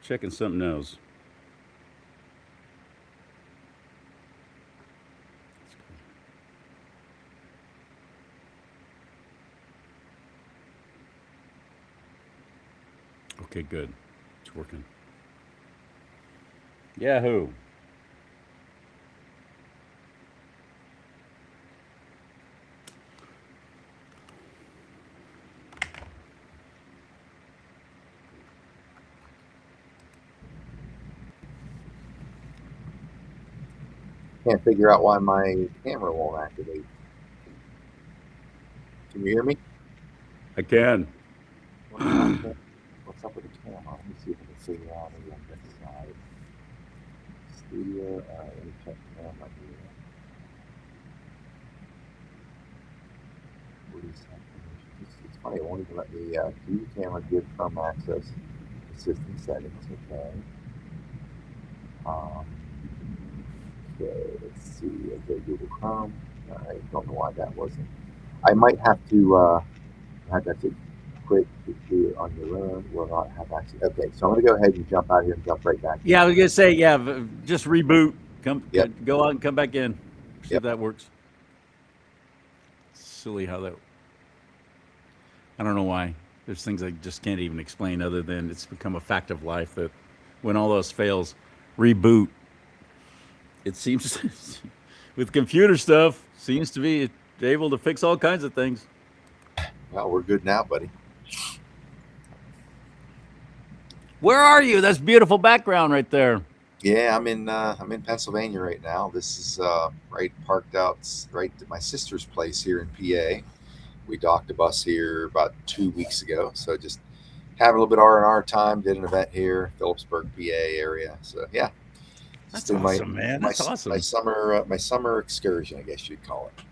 Checking something else. Okay, good. It's working. Yahoo. Can't figure out why my camera won't activate. Can you hear me? I can. What's wrong with it? What's up with the camera? Let me see if I can figure out it on this side. Studio, let me check camera here. Release information. It's funny, it won't even let me view camera, give Chrome access to system settings. Okay. Um, okay, let's see. Okay, Google Chrome. I don't know why that wasn't. I might have to quit to do it on your own. Will not have access. Okay, so I'm going to go ahead and jump out here and jump right back in. Yeah, I was gonna say, yeah, just reboot. Yep, Go out and come back in. See if yep. that works. Silly how that. I don't know why. There's things I just can't even explain other than it's become a fact of life that when all else fails, reboot. It seems with computer stuff seems to be able to fix all kinds of things. Well, we're good now, buddy. Where are you? That's beautiful background right there. Yeah, I'm in Pennsylvania right now. This is right parked out right at my sister's place here in PA. We docked a bus here about 2 weeks ago, so just having a little bit of R&R time. Did an event here, Phillipsburg, PA area. So yeah, just That's doing awesome, man. my That's awesome. my summer excursion, I guess you'd call it.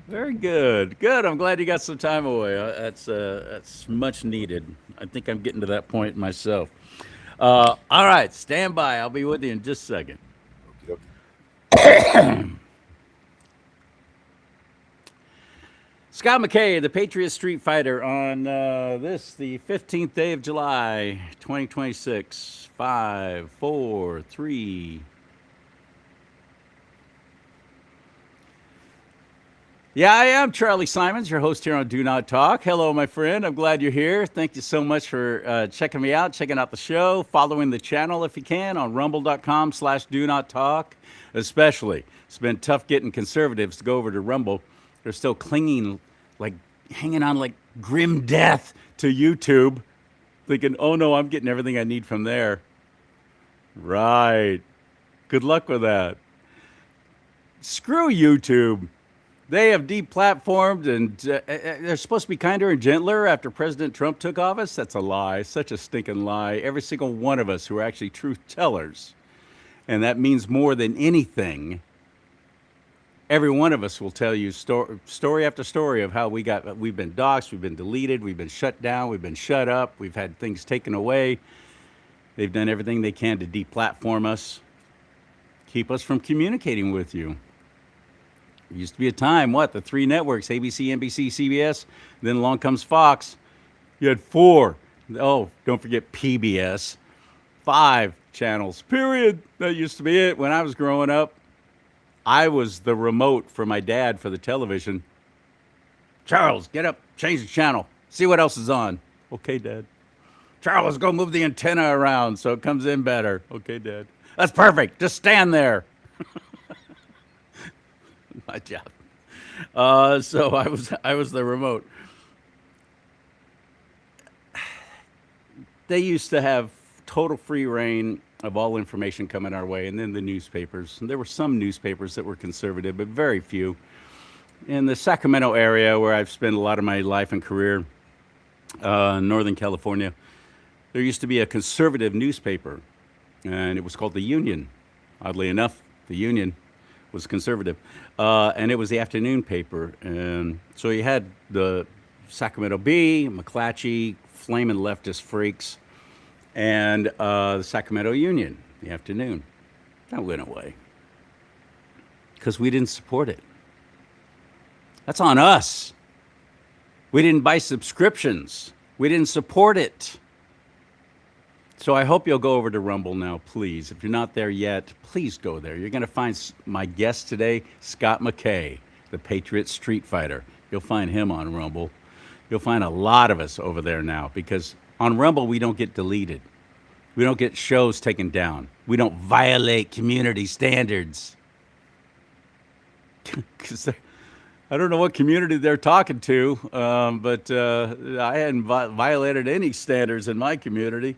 Very good. Good. I'm glad you got some time away. That's much needed. I think I'm getting to that point myself. All right, stand by. I'll be with you in just a second. Okie dokie. Scott McKay, the Patriot Street Fighter, on the 15th day of July, 2026. 5, 4, 3. Yeah, I am CharLee Simons, your host here on Do Not Talk. Hello, my friend. I'm glad you're here. Thank you so much for checking me out, checking out the show, following the channel if you can on rumble.com/do not talk. Especially, it's been tough getting conservatives to go over to Rumble. They're still clinging, like hanging on like grim death to YouTube, thinking, oh no, I'm getting everything I need from there. Right. Good luck with that. Screw YouTube. They have deplatformed, and they're supposed to be kinder and gentler after President Trump took office. That's a lie, such a stinking lie. Every single one of us who are actually truth tellers, and that means more than anything. Every one of us will tell you story after story of how we've been doxxed, we've been deleted, we've been shut down, we've been shut up, we've had things taken away. They've done everything they can to deplatform us, keep us from communicating with you. There used to be a time, the three networks, ABC, NBC, CBS, then along comes Fox. You had four. Oh, don't forget PBS. Five channels, period. That used to be it. When I was growing up, I was the remote for my dad for the television. Charles, get up, change the channel, see what else is on. Okay, Dad. Charles, go move the antenna around so it comes in better. Okay, Dad. That's perfect. Just stand there. My job. So I was the remote. They used to have total free reign of all information coming our way, and then the newspapers. And there were some newspapers that were conservative, but very few. In the Sacramento area, where I've spent a lot of my life and career, Northern California, there used to be a conservative newspaper, and it was called the Union. Oddly enough, the Union was conservative, and it was the afternoon paper. And so you had the Sacramento Bee, McClatchy, flaming leftist freaks, and the Sacramento Union, the afternoon. That went away because we didn't support it. That's on us. We didn't buy subscriptions. We didn't support it. So I hope you'll go over to Rumble now, please. If you're not there yet, please go there. You're going to find my guest today, Scott McKay, the Patriot Street Fighter. You'll find him on Rumble. You'll find a lot of us over there now because on Rumble we don't get deleted. We don't get shows taken down. We don't violate community standards. Because I don't know what community they're talking to, but I hadn't violated any standards in my community.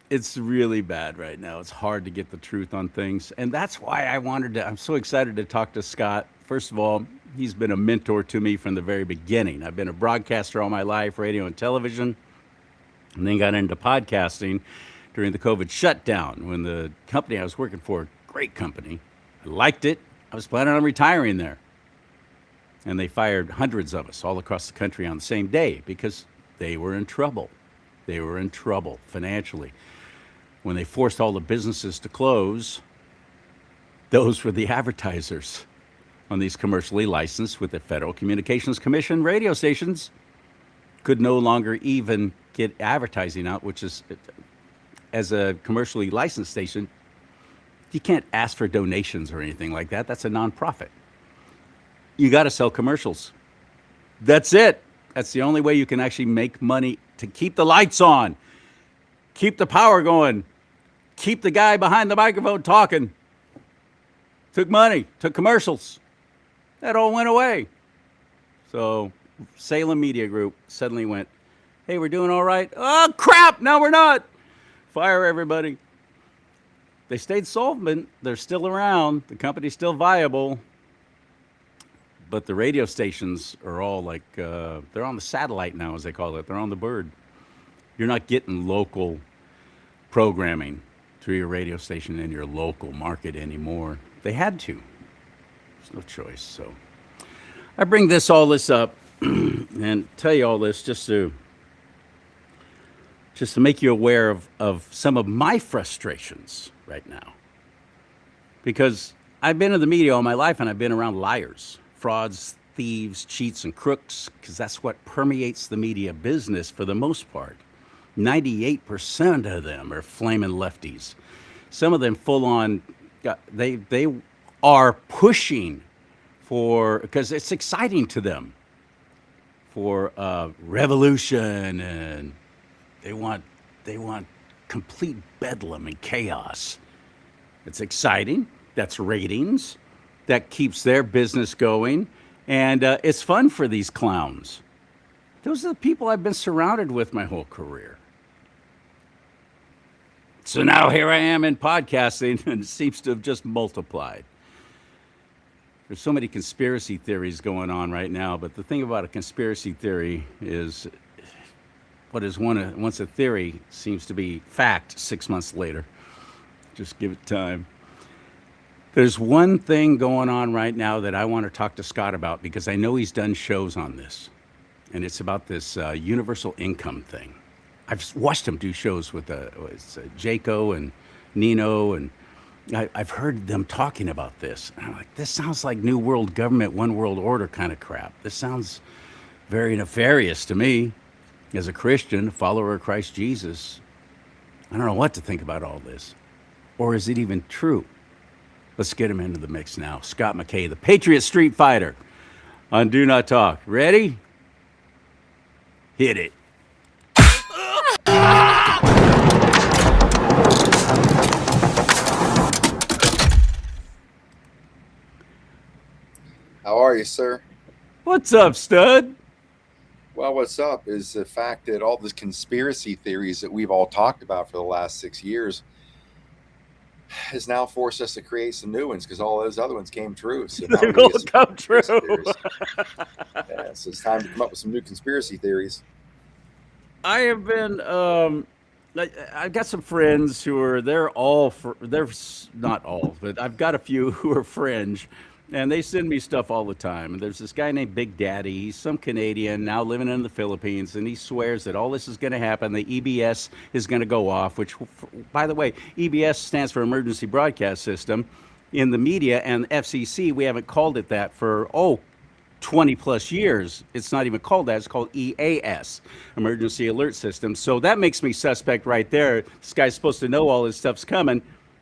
It's really bad right now. It's hard to get the truth on things. And that's why I'm so excited to talk to Scott. First of all, he's been a mentor to me from the very beginning. I've been a broadcaster all my life, radio and television, and then got into podcasting during the COVID shutdown when the company I was working for, great company, I liked it. I was planning on retiring there. And they fired hundreds of us all across the country on the same day because they were in trouble. They were in trouble financially. When they forced all the businesses to close, those were the advertisers on these commercially licensed with the Federal Communications Commission radio stations could no longer even get advertising out, which is, as a commercially licensed station, you can't ask for donations or anything like that. That's a nonprofit. You got to sell commercials. That's it. That's the only way you can actually make money to keep the lights on, keep the power going, keep the guy behind the microphone talking. Took money, took commercials. That all went away. So Salem Media Group suddenly went, hey, we're doing all right. Oh, crap, no, we're not. Fire everybody. They stayed solvent. They're still around. The company's still viable. But the radio stations are all like, they're on the satellite now, as they call it. They're on the bird. You're not getting local programming through your radio station in your local market anymore. They had to. There's no choice. So I bring all this up and tell you all this just to make you aware of some of my frustrations right now. Because I've been in the media all my life and I've been around liars, frauds, thieves, cheats, and crooks, because that's what permeates the media business for the most part. 98% of them are flaming lefties. Some of them full on, they are pushing for, because it's exciting to them, for revolution, and they want complete bedlam and chaos. It's exciting. That's ratings. That keeps their business going. And it's fun for these clowns. Those are the people I've been surrounded with my whole career. So now here I am in podcasting, and it seems to have just multiplied. There's so many conspiracy theories going on right now, but the thing about a conspiracy theory is what is once a theory seems to be fact 6 months later. Just give it time. There's one thing going on right now that I want to talk to Scott about because I know he's done shows on this, and it's about this universal income thing. I've watched him do shows with Jaco and Nino, and I've heard them talking about this. And I'm like, this sounds like New World Government, One World Order kind of crap. This sounds very nefarious to me as a Christian, a follower of Christ Jesus. I don't know what to think about all this. Or is it even true? Let's get him into the mix now. Scott McKay, the Patriot Street Fighter on Do Not Talk. Ready? Hit it. How are you, sir? What's up, stud? Well, what's up is the fact that all the conspiracy theories that we've all talked about for the last 6 years has now forced us to create some new ones because all those other ones came true. So now they will come true. Yeah, so it's time to come up with some new conspiracy theories. I have been, I've got some friends who are, they're not all, but I've got a few who are fringe, and they send me stuff all the time. And there's this guy named Big Daddy. He's some Canadian now living in the Philippines, and he swears that all this is going to happen. The EBS is going to go off, which, by the way, EBS stands for Emergency Broadcast System. In the media and FCC, we haven't called it that for, 20 plus years. It's not even called that. It's called EAS, Emergency Alert System. So that makes me suspect right there. This guy's supposed to know all this stuff's coming.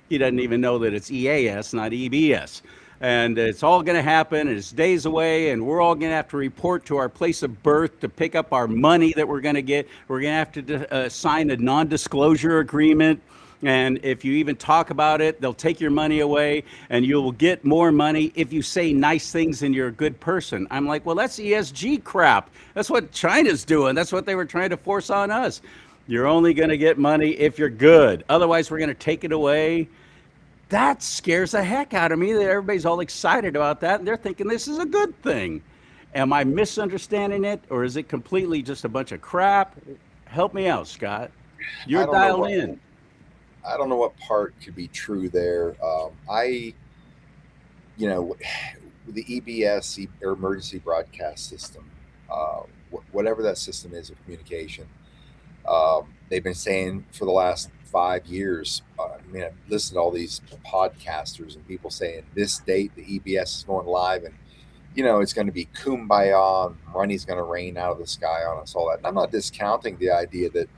He doesn't even know that it's EAS, not EBS. And it's all going to happen, and it's days away, and we're all going to have to report to our place of birth to pick up our money that we're going to get. We're going to have to sign a non disclosure agreement. And if you even talk about it, they'll take your money away, and you'll get more money if you say nice things and you're a good person. I'm like, well, that's ESG crap. That's what China's doing. That's what they were trying to force on us. You're only going to get money if you're good. Otherwise, we're going to take it away. That scares the heck out of me that everybody's all excited about that, and they're thinking this is a good thing. Am I misunderstanding it, or is it completely just a bunch of crap? Help me out, Scott. I You're don't know dialed what in. I don't know what part could be true there. You know, the EBS or emergency broadcast system, whatever that system is of communication. They've been saying for the last 5 years. I mean, I've listened to all these podcasters and people saying this date the EBS is going live, and it's going to be kumbaya and money's going to rain out of the sky on us, all that. And I'm not discounting the idea that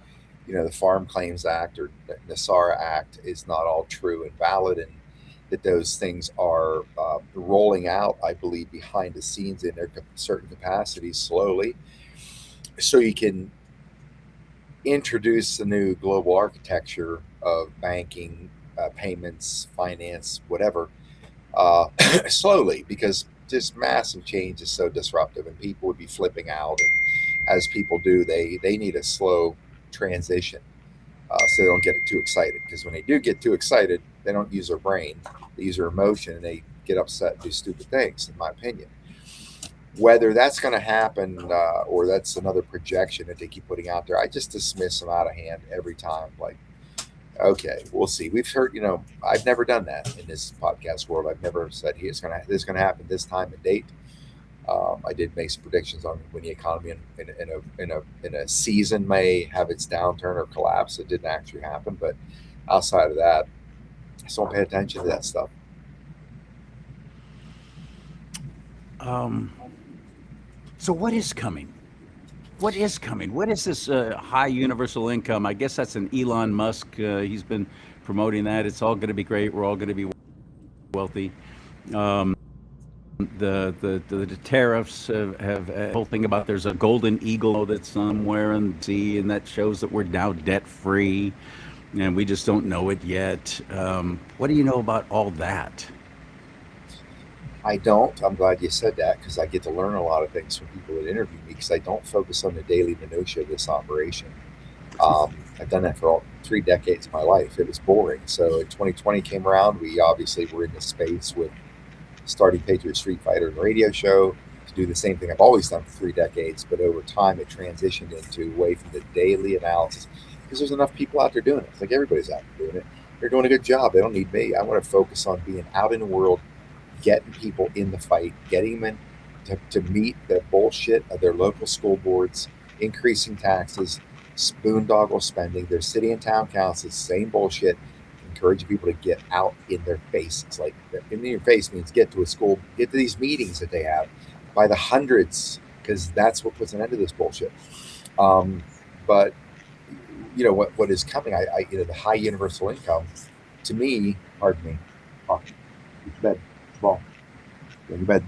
the Farm Claims Act or the NASARA Act is not all true and valid, and that those things are rolling out, I believe, behind the scenes in their certain capacities slowly, so you can introduce the new global architecture of banking, payments, finance, whatever, uh, slowly, because just massive change is so disruptive and people would be flipping out. And as people do, they need a slow transition, so they don't get too excited. Because when they do get too excited, they don't use their brain, they use their emotion, and they get upset and do stupid things, in my opinion. Whether that's going to happen, or that's another projection that they keep putting out there, I just dismiss them out of hand every time. Like, okay, we'll see. We've heard, I've never done that in this podcast world. I've never said this is going to happen this time and date. I did make some predictions on when the economy in a season may have its downturn or collapse. It didn't actually happen, but outside of that, I just don't pay attention to that stuff. Um, so what is coming? What is coming? What is this high universal income? I guess that's an Elon Musk. He's been promoting that. It's all going to be great. We're all going to be wealthy. Um, the tariffs have a whole thing about there's a golden eagle that's somewhere in the sea, and that shows that we're now debt free, and we just don't know it yet. What do you know about all that? I don't. I'm glad you said that because I get to learn a lot of things from people that interview me because I don't focus on the daily minutia of this operation. I've done that for all 3 decades of my life. It was boring. So 2020 came around. We obviously were in the space with starting Patriot Street Fighter and radio show to do the same thing I've always done for 3 decades. But over time, it transitioned into away from the daily analysis because there's enough people out there doing it. It's like everybody's out there doing it. They're doing a good job. They don't need me. I want to focus on being out in the world, getting people in the fight, getting them to meet the bullshit of their local school boards, increasing taxes, boondoggle spending, their city and town councils, same bullshit, encouraging people to get out in their faces. Like, in your face means get to a school, get to these meetings that they have by the hundreds, because that's what puts an end to this bullshit. But what is coming, the high universal income, to me, pardon me, oh, get to bed. Well, go to bed.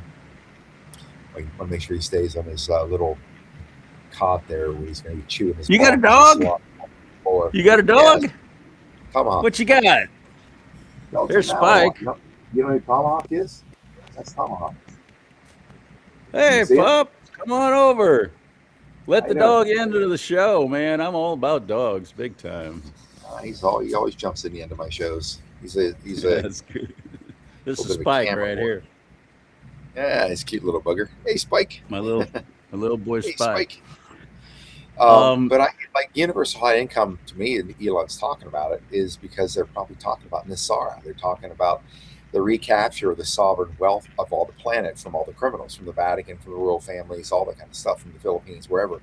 I want to make sure he stays on his little cot there where he's going to be chewing his You got a bone dog? or You got a yes, dog? tomahawk. What you got? Belgian There's Malinois. Spike. You know what a tomahawk is? That's tomahawk. You Hey, see it? pup, come on over. Let I the know. dog into the show, man. I'm all about dogs, big time. He always jumps in the end of my shows. He's a That's good. This little is bit of a Spike camera right boy. here. Yeah, he's a cute little bugger. Hey, Spike. My little, my little boy Hey, Spike. Spike. Um, But I like universal high income to me, and Elon's talking about it, is because they're probably talking about Nisara. They're talking about the recapture of the sovereign wealth of all the planet from all the criminals, from the Vatican, from the royal families, all that kind of stuff, from the Philippines, wherever.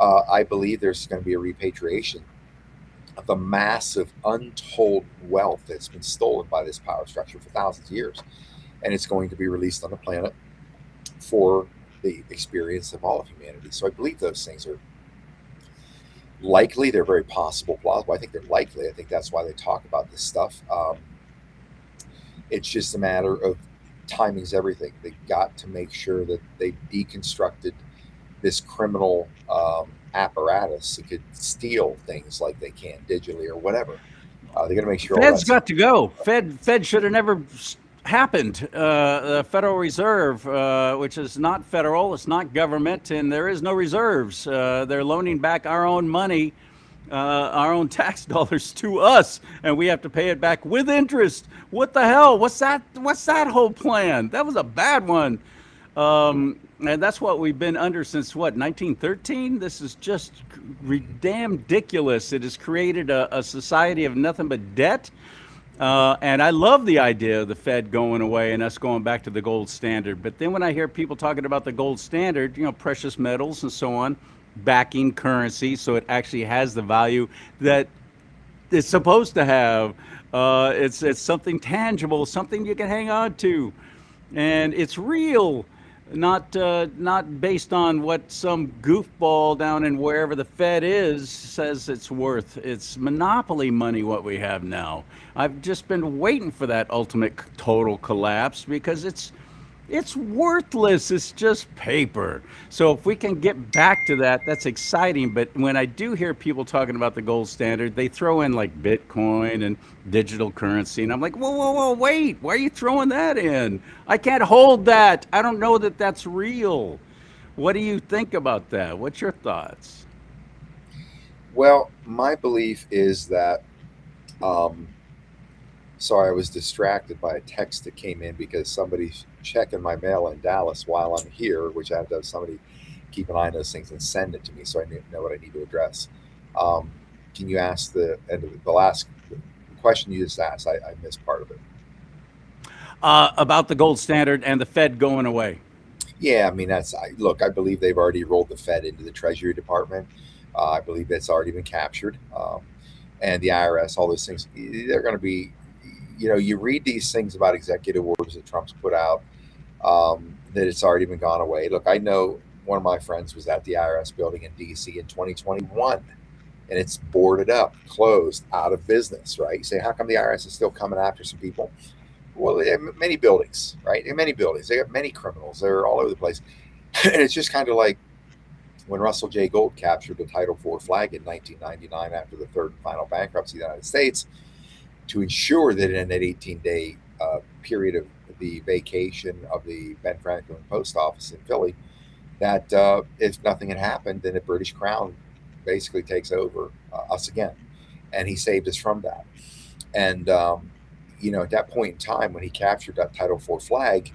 I believe there's going to be a repatriation of the massive, untold wealth that's been stolen by this power structure for thousands of years, and it's going to be released on the planet for the experience of all of humanity. So I believe those things are likely. They're very possible, plausible. I think they're likely. I think that's why they talk about this stuff. It's just a matter of timing's everything. They got to make sure that they deconstructed this criminal apparatus that could steal things like they can digitally or whatever. They're going to make sure all Fed's that's got to go. Fed should have never happened. The Federal Reserve, which is not federal, it's not government, and there is no reserves. They're loaning back our own money, our own tax dollars to us, and we have to pay it back with interest. What the hell? What's that? What's that whole plan? That was a bad one. And that's what we've been under since what, 1913? This is just damn ridiculous. It has created a society of nothing but debt. And I love the idea of the Fed going away and us going back to the gold standard. But then when I hear people talking about the gold standard, precious metals and so on, backing currency so it actually has the value that it's supposed to have. It's something tangible, something you can hang on to, and it's real, not based on what some goofball down in wherever the Fed is says it's worth. It's monopoly money what we have now. I've just been waiting for that ultimate total collapse because it's worthless. It's just paper. So if we can get back to that, that's exciting. But when I do hear people talking about the gold standard, they throw in like Bitcoin and digital currency. And I'm like, whoa, whoa, whoa, wait. Why are you throwing that in? I can't hold that. I don't know that that's real. What do you think about that? What's your thoughts? well. My belief is that. Um, Sorry, I was distracted by a text that came in because somebody's checking my mail in Dallas while I'm here, which I have to have somebody keep an eye on those things and send it to me so I know what I need to address. Um, can you ask the end of the last question you just asked? I missed part of it. About the gold standard and the Fed going away. Yeah, I mean look. I believe they've already rolled the Fed into the Treasury Department. I believe that's already been captured, and the IRS. All those things. They're going to be. You read these things about executive orders that Trump's put out, that it's already been gone away. Look, I know one of my friends was at the IRS building in DC in 2021, and it's boarded up, closed, out of business, right? You say, how come the IRS is still coming after some people? Well, they have many buildings, right? They have many buildings. They have many criminals. They're all over the place. And it's just kind of like when Russell J. Gold captured the Title IV flag in 1999 after the third and final bankruptcy of the United States, to ensure that in that 18-day period of the vacation of the Ben Franklin Post Office in Philly, that if nothing had happened, then the British Crown basically takes over us again. And he saved us from that. And, at that point in time, when he captured that Title IV flag,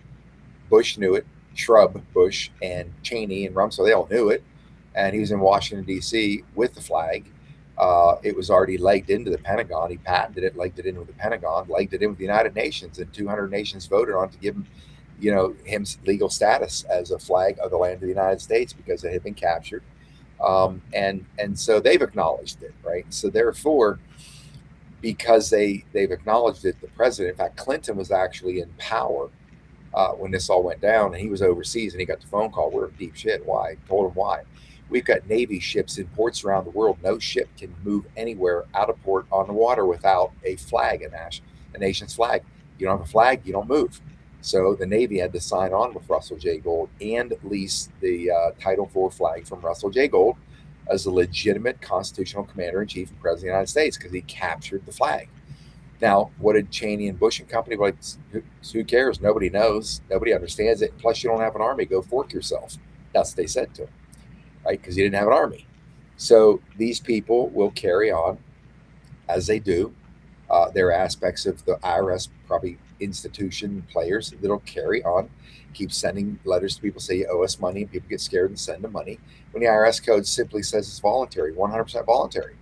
Bush knew it, Shrub, Bush, and Cheney and Rumsfeld, they all knew it. And he was in Washington, D.C. with the flag. It was already legged into the Pentagon. He patented it, legged it in with the Pentagon, legged it in with the United Nations, and 200 nations voted on it to give him, him legal status as a flag of the land of the United States because it had been captured. And so they've acknowledged it, right? So therefore, because they've acknowledged it, the president, in fact, Clinton was actually in power when this all went down, and he was overseas, and he got the phone call. We're in deep shit. Why? Told him why. We've got Navy ships in ports around the world. No ship can move anywhere out of port on the water without a flag, a nation's flag. You don't have a flag, you don't move. So the Navy had to sign on with Russell J. Gold and lease the Title IV flag from Russell J. Gold as a legitimate constitutional commander-in-chief and president of the United States because he captured the flag. Now, what did Cheney and Bush and company, like, who cares? Nobody knows. Nobody understands it. Plus, you don't have an army. Go fork yourself. That's what they said to him. Right? Because you didn't have an army. So these people will carry on as they do. There are aspects of the IRS, probably institution players, that'll carry on, keep sending letters to people, say you owe us money, and people get scared and send them money. When the IRS code simply says it's voluntary, 100% voluntary.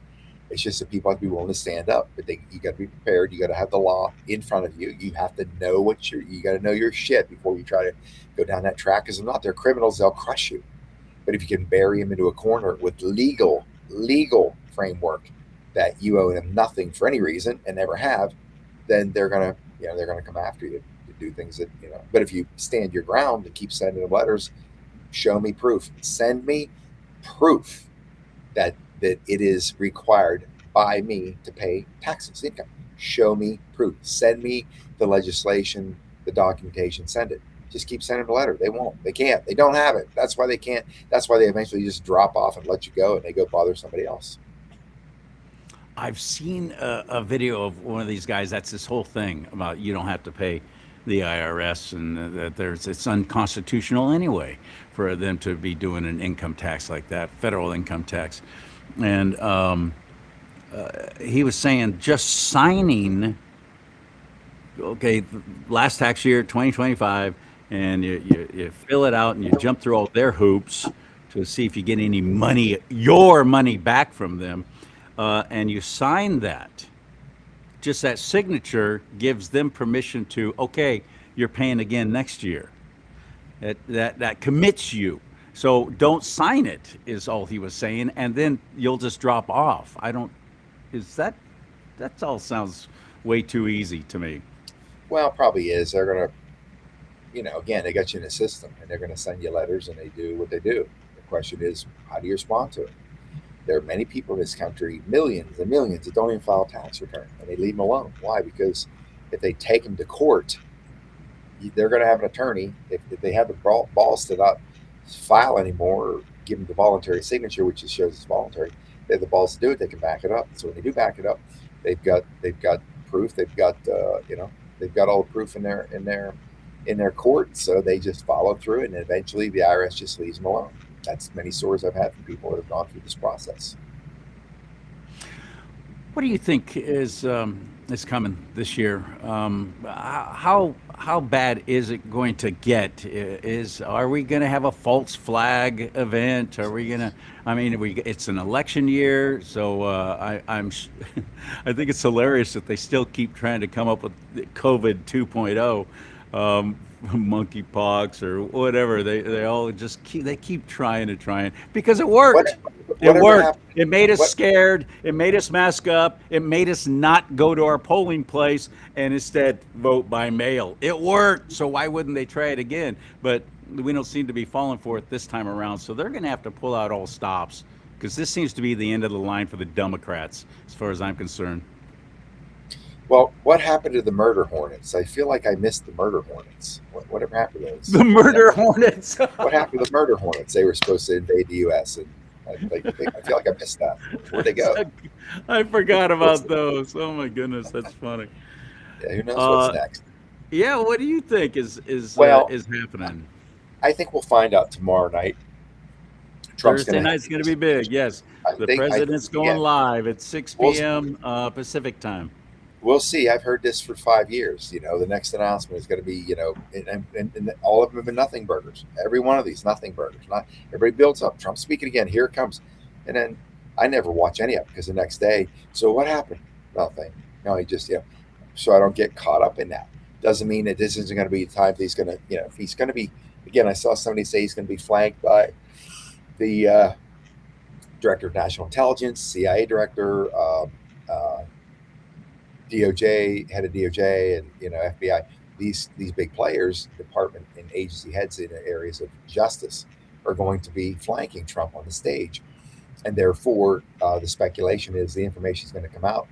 It's just that people have to be willing to stand up. But you got to be prepared. You got to have the law in front of you. You have to know you got to know your shit before you try to go down that track. Because if not, they're criminals. They'll crush you. But if you can bury them into a corner with legal framework that you owe them nothing for any reason and never have, then they're gonna come after you to do things that. But if you stand your ground and keep sending them letters, Show me proof. Send me proof that it is required by me to pay taxes, income. Show me proof. Send me the legislation, the documentation. Send it. Just keep sending the letter. They won't. They can't. They don't have it. That's why they can't. That's why they eventually just drop off and let you go, and they go bother somebody else. I've seen a video of one of these guys. That's this whole thing about you don't have to pay the IRS, and that it's unconstitutional anyway for them to be doing an income tax like that, federal income tax. And he was saying just signing, okay, last tax year 2025, and you fill it out and you jump through all their hoops to see if you get any money, your money back from them, and you sign that. Just that signature gives them permission to, okay, you're paying again next year. That commits you. So don't sign it, is all he was saying, and then you'll just drop off. I don't. Is that all sounds way too easy to me. Well, probably is. They're gonna, again, they got you in a system, and they're gonna send you letters, and they do what they do. The question is, how do you respond to it? There are many people in this country, millions and millions, that don't even file a tax return, and they leave them alone. Why? Because if they take them to court, they're going to have an attorney. If they have the balls to not file anymore, or give them the voluntary signature, which just shows it's voluntary, they have the balls to do it. They can back it up. So when they do back it up, they've got proof. They've got all the proof in their court. So they just follow through, and eventually the IRS just leaves them alone. That's many stories I've had from people that have gone through this process. What do you think is coming this year? How bad is it going to get? Are we going to have a false flag event? Are we going to? I mean, it's an election year, so I think it's hilarious that they still keep trying to come up with COVID 2.0. Monkeypox or whatever. They all just keep trying and trying because it What worked. It whatever worked. happened? It made us What scared. It made us mask up. It made us not go to our polling place and instead vote by mail. It worked. So why wouldn't they try it again? But we don't seem to be falling for it this time around. So they're going to have to pull out all stops because this seems to be the end of the line for the Democrats, as far as I'm concerned. Well, what happened to the murder hornets? I feel like I missed the murder hornets. Whatever happened to those? The murder hornets. What happened to the murder hornets? They were supposed to invade the U.S. and I feel like I missed that. Where'd they go? I forgot What's about those. Oh my goodness, that's funny. Yeah, who knows what's Uh, next? yeah, what do you think Well, is happening? I think we'll find out tomorrow night. Trump's Thursday going to. night's going to be big. Yes, the I president's going again. live at 6 We'll p.m. Pacific time. we'll see. I've heard this for 5 years. The next announcement is going to be, and all of them have been nothing burgers. Every one of these nothing burgers. Not everybody builds up. Trump speaking again. Here it comes, and then I never watch any of it because the next day. So what happened? Nothing. No, he just So I don't get caught up in that. Doesn't mean that this isn't going to be the time that he's going to, if he's going to be. Again, I saw somebody say he's going to be flanked by the director of national intelligence, CIA director. DOJ, head of DOJ, and FBI. These big players, department and agency heads in areas of justice, are going to be flanking Trump on the stage, and therefore the speculation is the information is going to come out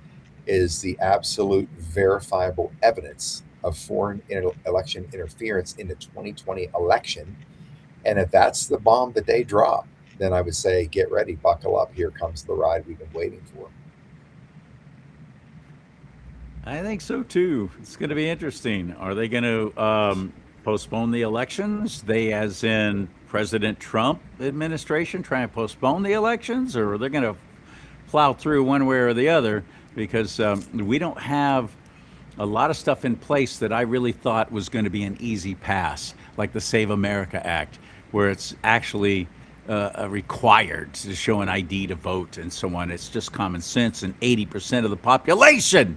is the absolute verifiable evidence of foreign election interference in the 2020 election, and if that's the bomb that they drop, then I would say get ready, buckle up. Here comes the ride we've been waiting for. I think so too. It's going to be interesting. Are they going to postpone the elections? They, as in President Trump administration, try and postpone the elections, or are they going to plow through one way or the other? Because we don't have a lot of stuff in place that I really thought was going to be an easy pass, like the Save America Act, where it's actually required to show an ID to vote and so on. It's just common sense, and 80% of the population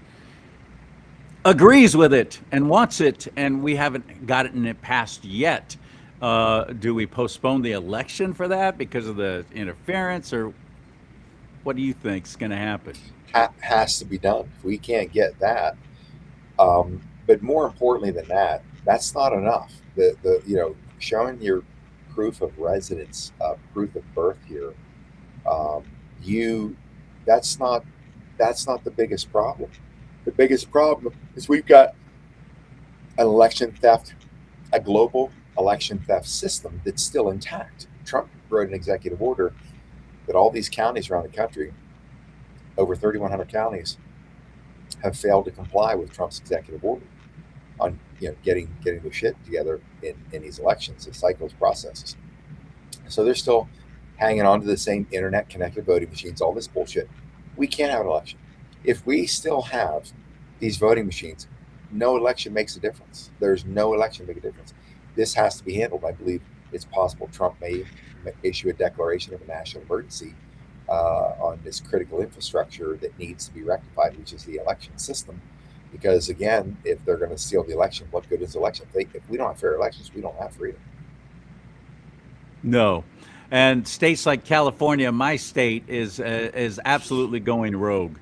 agrees with it and wants it, and we haven't gotten it passed yet. Do we postpone the election for that because of the interference, or what do you think is going to happen? Has to be done. If we can't get that, but more importantly than that, that's not enough. The showing your proof of residence, proof of birth here, um, you that's not the biggest problem. The biggest problem is we've got an election theft, a global election theft system that's still intact. Trump wrote an executive order that all these counties around the country, over 3,100 counties, have failed to comply with Trump's executive order on getting their shit together in these elections, the cycles processes. So they're still hanging on to the same internet connected voting machines, all this bullshit. We can't have an election. If we still have these voting machines, no election makes a difference. There's no election make a difference. This has to be handled. I believe it's possible Trump may issue a declaration of a national emergency on this critical infrastructure that needs to be rectified, which is the election system. Because again, if they're going to steal the election, what good is the election? If we don't have fair elections, we don't have freedom. No. And states like California, my state, is absolutely going rogue.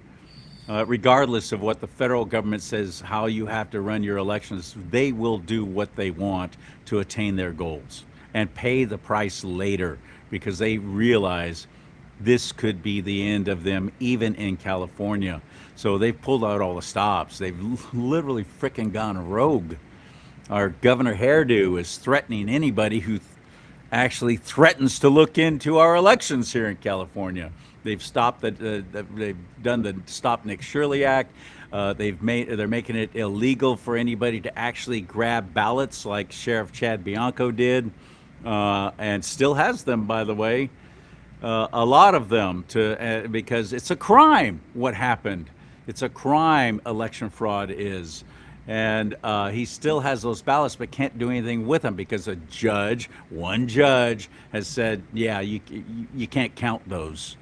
Regardless of what the federal government says, how you have to run your elections, they will do what they want to attain their goals and pay the price later because they realize this could be the end of them, even in California. So they've pulled out all the stops. They've literally freaking gone rogue. Our Governor Hairdo is threatening anybody who actually threatens to look into our elections here in California. They've stopped they've done the Stop Nick Shirley Act. They're making it illegal for anybody to actually grab ballots like Sheriff Chad Bianco did, and still has them, by the way. A lot of them because it's a crime what happened. It's a crime. Election fraud is. And he still has those ballots, but can't do anything with them because one judge, has said, "Yeah, you can't count those."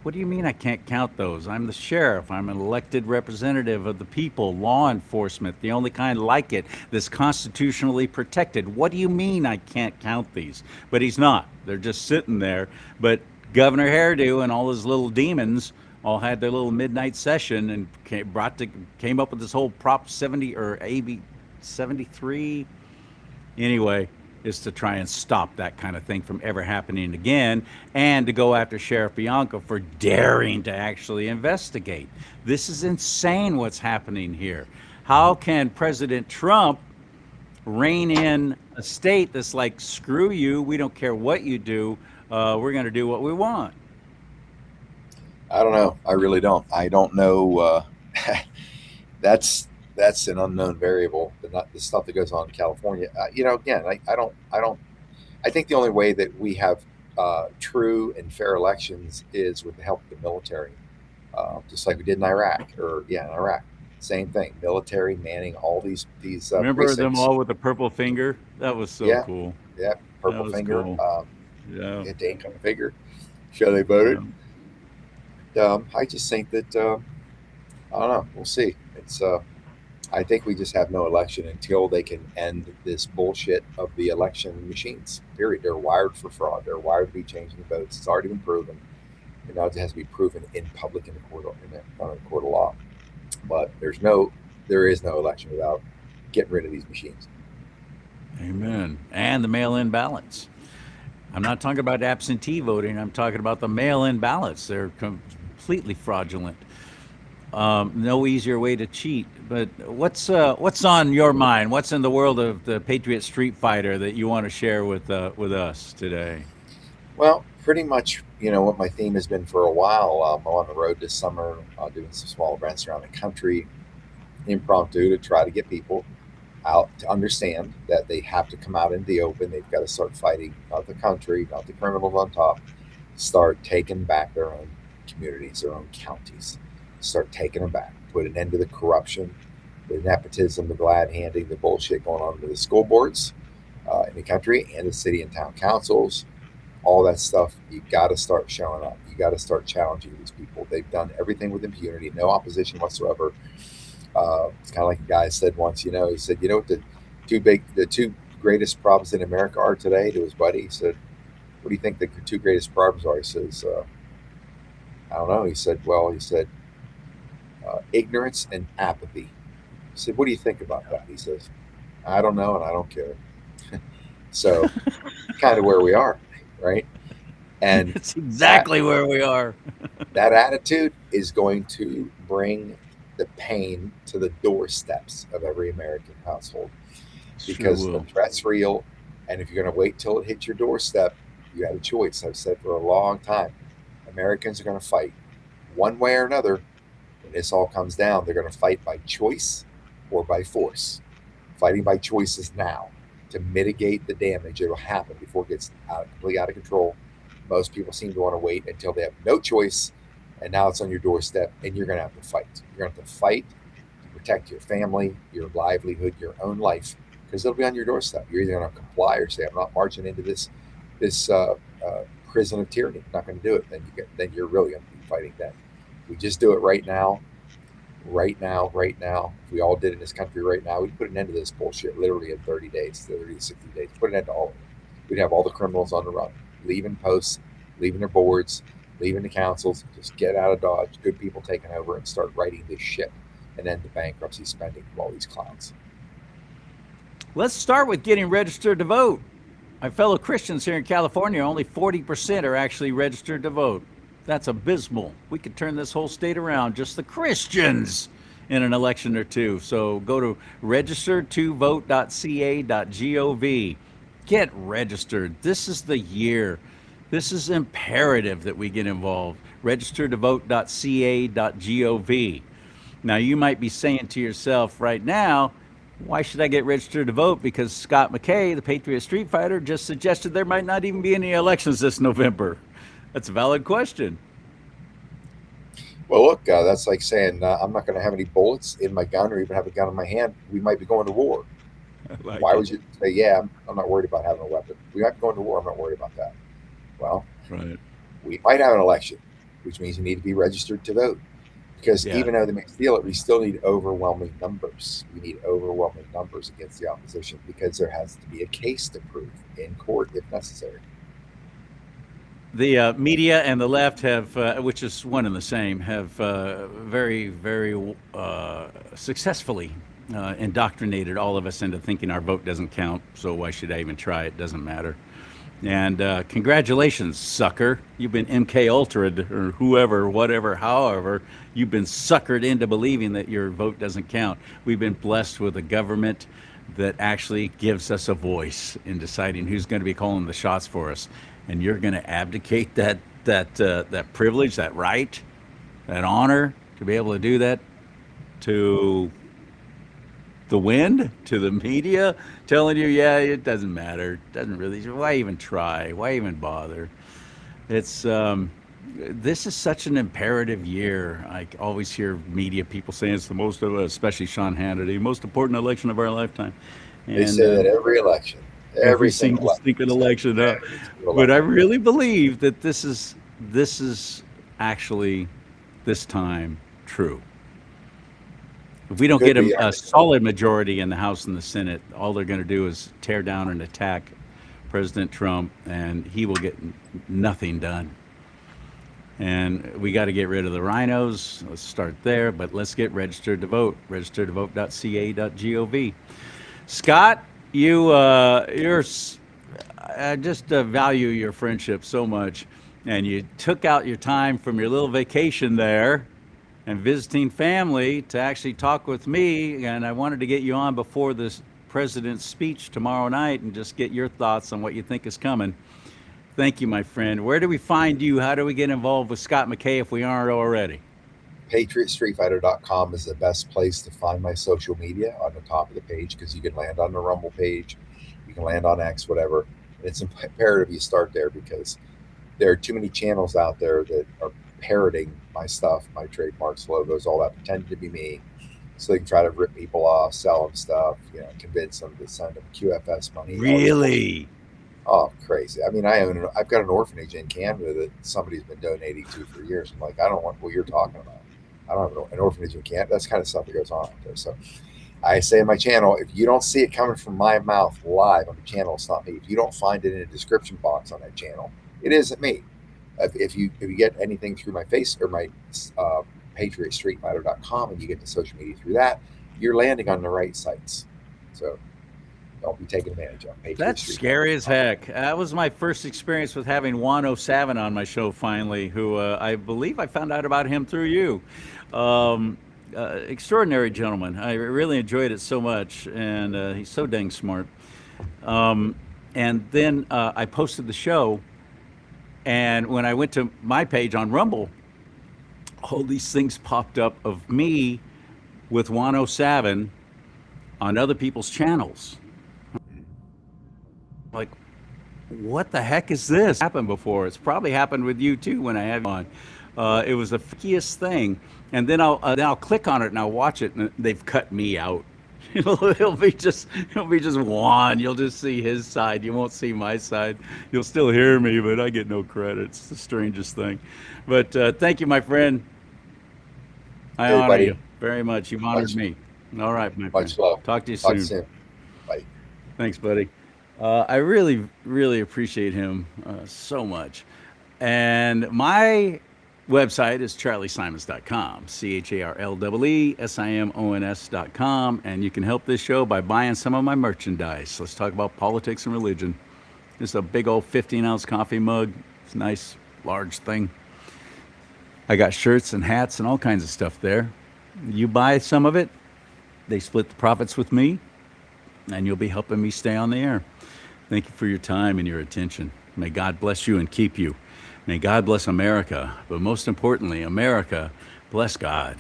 What do you mean I can't count those? I'm the sheriff. I'm an elected representative of the people, law enforcement, the only kind like it that's constitutionally protected. What do you mean I can't count these? But he's not. They're just sitting there. But Governor Hairdo and all his little demons all had their little midnight session and came up with this whole Prop 70 or AB 73. Anyway, is to try and stop that kind of thing from ever happening again and to go after Sheriff Bianco for daring to actually investigate. This is insane what's happening here. How can President Trump rein in a state that's like, screw you, we don't care what you do, we're going to do what we want? I don't know. I really don't. I don't know. That's an unknown variable. The stuff that goes on in California. Again, I don't. I think the only way that we have true and fair elections is with the help of the military, just like we did in Iraq. In Iraq, same thing. Military manning all these Remember them precincts. all with the purple finger? That was so Yeah, cool. yeah. That Purple was finger. cool. Yeah. Hit the ink on the finger. Show they voted. Yeah. I just think that I don't know. We'll see. It's I think we just have no election until they can end this bullshit of the election machines. Period. They're wired for fraud. They're wired to be changing the votes. It's already been proven. And now it has to be proven in public in the court on the court of law. But there is no election without getting rid of these machines. Amen. And the mail-in ballots. I'm not talking about absentee voting. I'm talking about the mail-in ballots. They're completely fraudulent. No easier way to cheat. But what's on your mind? What's in the world of the Patriot Street Fighter that you want to share with us today? Well, pretty much, what my theme has been for a while. I'm on the road this summer, doing some small events around the country, impromptu, to try to get people out to understand that they have to come out into the open. They've got to start fighting, not the country, not the criminals on top, start taking back their own communities, their own counties, start taking them back, put an end to the corruption, the nepotism, the glad handing, the bullshit going on with the school boards in the country and the city and town councils. All that stuff, you got to start showing up. You got to start challenging these people. They've done everything with impunity, no opposition whatsoever. It's kind of like a guy said once, he said, what the two greatest problems in America are today, to his buddy. He said, what do you think the two greatest problems are? He says, I don't know. He said, ignorance and apathy. He said, what do you think about that? He says, I don't know and I don't care. So kind of where we are, right? And It's that exactly where we are. that attitude is going to bring the pain to the doorsteps of every American household Sure because the will. threat's real. And if you're going to wait till it hits your doorstep, you have a choice. I've said for a long time, Americans are going to fight one way or another. When this all comes down, they're going to fight by choice or by force. Fighting by choice is now to mitigate the damage that will happen before it gets completely out of control. Most people seem to want to wait until they have no choice, and now it's on your doorstep, and you're going to have to fight. You're going to have to fight to protect your family, your livelihood, your own life, because it'll be on your doorstep. You're either going to comply or say, "I'm not marching into this prison of tyranny. I'm not going to do it." Then you're really going to be fighting then. We just do it right now. If we all did in this country right now, we'd put an end to this bullshit literally in 30 days, 30 to 60 days. Put an end to all of it. We'd have all the criminals on the run, leaving posts, leaving their boards, leaving the councils. Just get out of Dodge. Good people taking over and start writing this shit and end the bankruptcy spending of all these clowns. Let's start with getting registered to vote. My fellow Christians here in California, only 40% are actually registered to vote. That's abysmal. We could turn this whole state around, just the Christians, in an election or two. So go to register2vote.ca.gov. Get registered. This is the year. This is imperative that we get involved. Register2vote.ca.gov. Now, you might be saying to yourself right now, why should I get registered to vote? Because Scott McKay, the Patriot Street Fighter, just suggested there might not even be any elections this November. That's a valid question. Well, look, that's like saying I'm not going to have any bullets in my gun or even have a gun in my hand. We might be going to war. I like Why it. would you say, yeah, I'm not worried about having a weapon? We might be going to war. I'm not worried about that. Well, Right. we might have an election, which means you need to be registered to vote. Because Yeah. even though they may steal it, we still need overwhelming numbers. We need overwhelming numbers against the opposition because there has to be a case to prove in court if necessary. The media and the left have, which is one and the same, have very, very successfully indoctrinated all of us into thinking our vote doesn't count. So why should I even try? It doesn't matter. And congratulations, sucker. You've been MK Ultra'd or whoever, whatever, however, you've been suckered into believing that your vote doesn't count. We've been blessed with a government that actually gives us a voice in deciding who's going to be calling the shots for us. And you're going to abdicate that privilege, that right, that honor to be able to do that to the wind, to the media, telling you, yeah, it doesn't matter. It doesn't really. Why even try? Why even bother? It's this is such an imperative year. I always hear media people saying it's the most, especially Sean Hannity, most important election of our lifetime, They and say that every election, every every single single election, stinking election. every single But I election. really believe that this is actually this time true. If we don't Could get be. a solid majority in the House and the Senate, all they're going to do is tear down and attack President Trump, and he will get nothing done. And we got to get rid of the rhinos. Let's start there, but let's get registered to vote. Register2vote.ca.gov. Scott, I just value your friendship so much, and you took out your time from your little vacation there and visiting family to actually talk with me. And I wanted to get you on before this president's speech tomorrow night and just get your thoughts on what you think is coming. Thank you, my friend. Where do we find you? How do we get involved with Scott McKay if we aren't already? PatriotStreetFighter.com is the best place to find my social media on the top of the page because you can land on the Rumble page, you can land on X, whatever. And it's imperative you start there because there are too many channels out there that are parroting my stuff, my trademarks, logos, all that, pretending to be me. So they can try to rip people off, sell them stuff, convince them to send them QFS money, all this bullshit. Really? Oh, crazy. I mean, I've got an orphanage in Canada that somebody's been donating to for years. I'm like, I don't want what you're talking about. I don't have an orphanage in Canada. That's kind of stuff that goes on out there. So I say in my channel, if you don't see it coming from my mouth live on the channel, it's not me. If you don't find it in a description box on that channel, it isn't me. If you get anything through my face or my PatriotStreetFighter.com and you get to social media through that, you're landing on the right sites. So don't be taken advantage of. That's Patriots scary as heck. That was my first experience with having Juan O'Savin on my show finally, who I believe I found out about him through you. Um, Extraordinary gentleman. I really enjoyed it so much, and he's so dang smart. Um, and then I posted the show, and when I went to my page on Rumble, all these things popped up of me with Juan O'Savin on other people's channels. Like, what the heck is this? Happened before. It's probably happened with you too when I have you on. It was the freakiest thing. And then I'll click on it and I'll watch it, and they've cut me out. It'll be just Juan. You'll just see his side. You won't see my side. You'll still hear me, but I get no credit. It's the strangest thing. But thank you, my friend. I Hey, honor buddy. you very much. You've honored Much, me. All right, my friend. much love. Talk to you Talk soon. soon. Bye. Thanks, buddy. I really, really appreciate him so much. And my website is charleesimons.com, CharLeeSimons.com. And you can help this show by buying some of my merchandise. Let's talk about politics and religion. This is a big old 15-ounce coffee mug. It's a nice, large thing. I got shirts and hats and all kinds of stuff there. You buy some of it, they split the profits with me, and you'll be helping me stay on the air. Thank you for your time and your attention. May God bless you and keep you. May God bless America, but most importantly, America bless God.